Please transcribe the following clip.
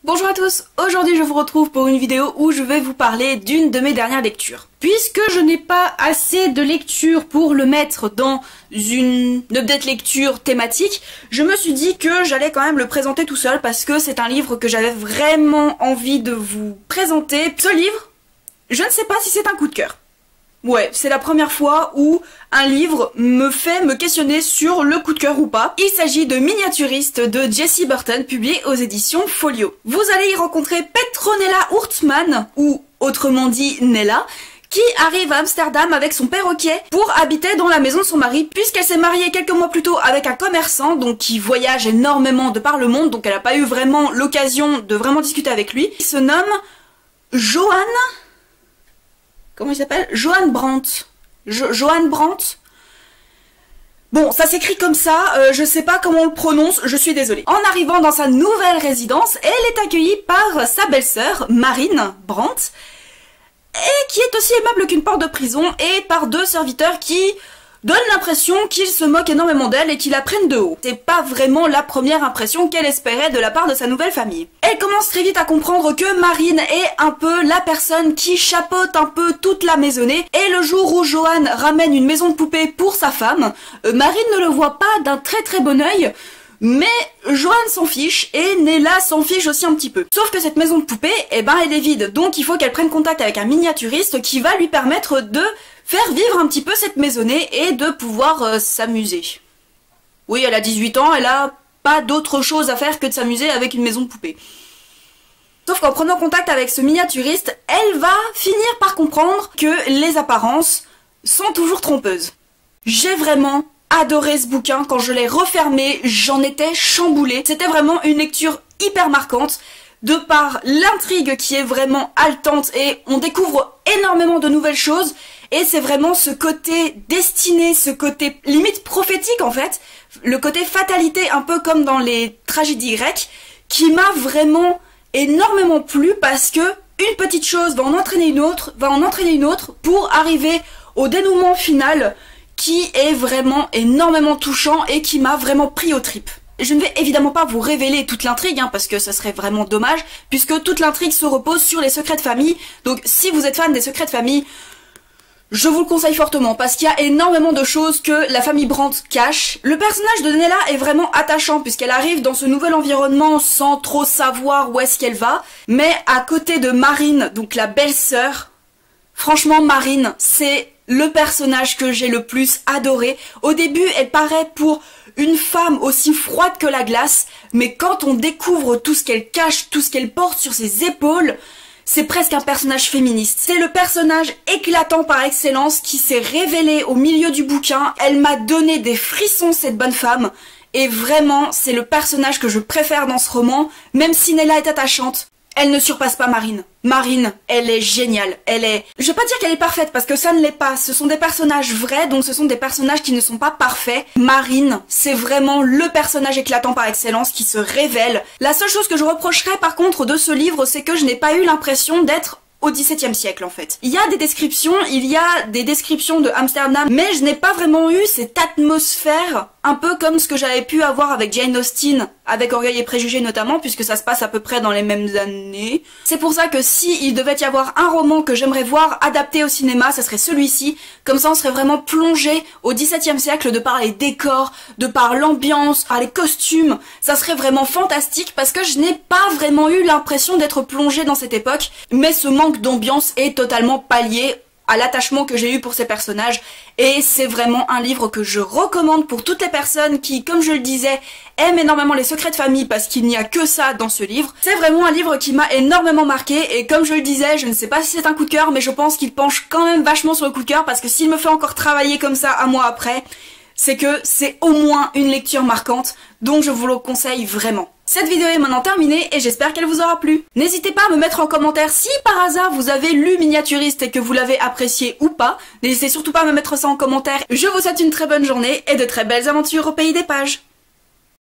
Bonjour à tous, aujourd'hui je vous retrouve pour une vidéo où je vais vous parler d'une de mes dernières lectures. Puisque je n'ai pas assez de lecture pour le mettre dans une update lecture thématique, je me suis dit que j'allais quand même le présenter tout seul parce que c'est un livre que j'avais vraiment envie de vous présenter. Ce livre, je ne sais pas si c'est un coup de cœur. Ouais, c'est la première fois où un livre me fait me questionner sur le coup de cœur ou pas. Il s'agit de Miniaturiste de Jessie Burton, publié aux éditions Folio. Vous allez y rencontrer Petronella Hurtman, ou autrement dit Nella, qui arrive à Amsterdam avec son perroquet pour habiter dans la maison de son mari, puisqu'elle s'est mariée quelques mois plus tôt avec un commerçant, donc qui voyage énormément de par le monde, donc elle n'a pas eu vraiment l'occasion de vraiment discuter avec lui. Il se nomme Johan... Comment il s'appelle? Johan Brandt. Johan Brandt. Bon, ça s'écrit comme ça, je sais pas comment on le prononce, je suis désolée. En arrivant dans sa nouvelle résidence, elle est accueillie par sa belle-sœur, Marine Brandt, et qui est aussi aimable qu'une porte de prison, et par deux serviteurs qui donnent l'impression qu'ils se moquent énormément d'elle et qu'ils la prennent de haut. C'est pas vraiment la première impression qu'elle espérait de la part de sa nouvelle famille. Elle commence très vite à comprendre que Marine est un peu la personne qui chapeaute un peu toute la maisonnée, et le jour où Johan ramène une maison de poupée pour sa femme, Marine ne le voit pas d'un très bon œil, mais Johan s'en fiche et Nella s'en fiche aussi un petit peu. Sauf que cette maison de poupée, eh ben elle est vide, donc il faut qu'elle prenne contact avec un miniaturiste qui va lui permettre de faire vivre un petit peu cette maisonnée et de pouvoir s'amuser. Oui, elle a 18 ans, elle a pas d'autre chose à faire que de s'amuser avec une maison de poupée. Sauf qu'en prenant contact avec ce miniaturiste, elle va finir par comprendre que les apparences sont toujours trompeuses. J'ai vraiment adoré ce bouquin, quand je l'ai refermé, j'en étais chamboulée. C'était vraiment une lecture hyper marquante, de par l'intrigue qui est vraiment haletante et on découvre énormément de nouvelles choses. Et c'est vraiment ce côté destiné, ce côté limite prophétique en fait, le côté fatalité un peu comme dans les tragédies grecques, qui m'a vraiment énormément plu parce que une petite chose va en entraîner une autre, pour arriver au dénouement final qui est vraiment énormément touchant et qui m'a vraiment pris aux tripes. Je ne vais évidemment pas vous révéler toute l'intrigue, parce que ce serait vraiment dommage, puisque toute l'intrigue se repose sur les secrets de famille, donc si vous êtes fan des secrets de famille, je vous le conseille fortement, parce qu'il y a énormément de choses que la famille Brandt cache. Le personnage de Nella est vraiment attachant, puisqu'elle arrive dans ce nouvel environnement sans trop savoir où est-ce qu'elle va, mais à côté de Marine, donc la belle-sœur, franchement Marine, c'est le personnage que j'ai le plus adoré. Au début, elle paraît pour une femme aussi froide que la glace, mais quand on découvre tout ce qu'elle cache, tout ce qu'elle porte sur ses épaules, c'est presque un personnage féministe. C'est le personnage éclatant par excellence qui s'est révélé au milieu du bouquin. Elle m'a donné des frissons, cette bonne femme, et vraiment, c'est le personnage que je préfère dans ce roman, même si Nella est attachante. Elle ne surpasse pas Marine. Marine, elle est géniale. Elle est... Je vais pas dire qu'elle est parfaite parce que ça ne l'est pas. Ce sont des personnages vrais, donc ce sont des personnages qui ne sont pas parfaits. Marine, c'est vraiment le personnage éclatant par excellence qui se révèle. La seule chose que je reprocherais par contre de ce livre, c'est que je n'ai pas eu l'impression d'être au XVIIe siècle en fait. Il y a des descriptions de Amsterdam, mais je n'ai pas vraiment eu cette atmosphère, un peu comme ce que j'avais pu avoir avec Jane Austen, avec Orgueil et Préjugés notamment, puisque ça se passe à peu près dans les mêmes années. C'est pour ça que si il devait y avoir un roman que j'aimerais voir adapté au cinéma, ça serait celui-ci. Comme ça on serait vraiment plongé au XVIIe siècle de par les décors, de par l'ambiance, par les costumes. Ça serait vraiment fantastique parce que je n'ai pas vraiment eu l'impression d'être plongée dans cette époque, mais ce manque d'ambiance est totalement pallié à l'attachement que j'ai eu pour ces personnages, et c'est vraiment un livre que je recommande pour toutes les personnes qui, comme je le disais, aiment énormément les secrets de famille parce qu'il n'y a que ça dans ce livre. C'est vraiment un livre qui m'a énormément marqué, et comme je le disais, je ne sais pas si c'est un coup de cœur, mais je pense qu'il penche quand même vachement sur le coup de cœur parce que s'il me fait encore travailler comme ça un mois après, c'est que c'est au moins une lecture marquante, donc je vous le conseille vraiment. Cette vidéo est maintenant terminée et j'espère qu'elle vous aura plu. N'hésitez pas à me mettre en commentaire si par hasard vous avez lu Miniaturiste et que vous l'avez apprécié ou pas. N'hésitez surtout pas à me mettre ça en commentaire. Je vous souhaite une très bonne journée et de très belles aventures au pays des pages.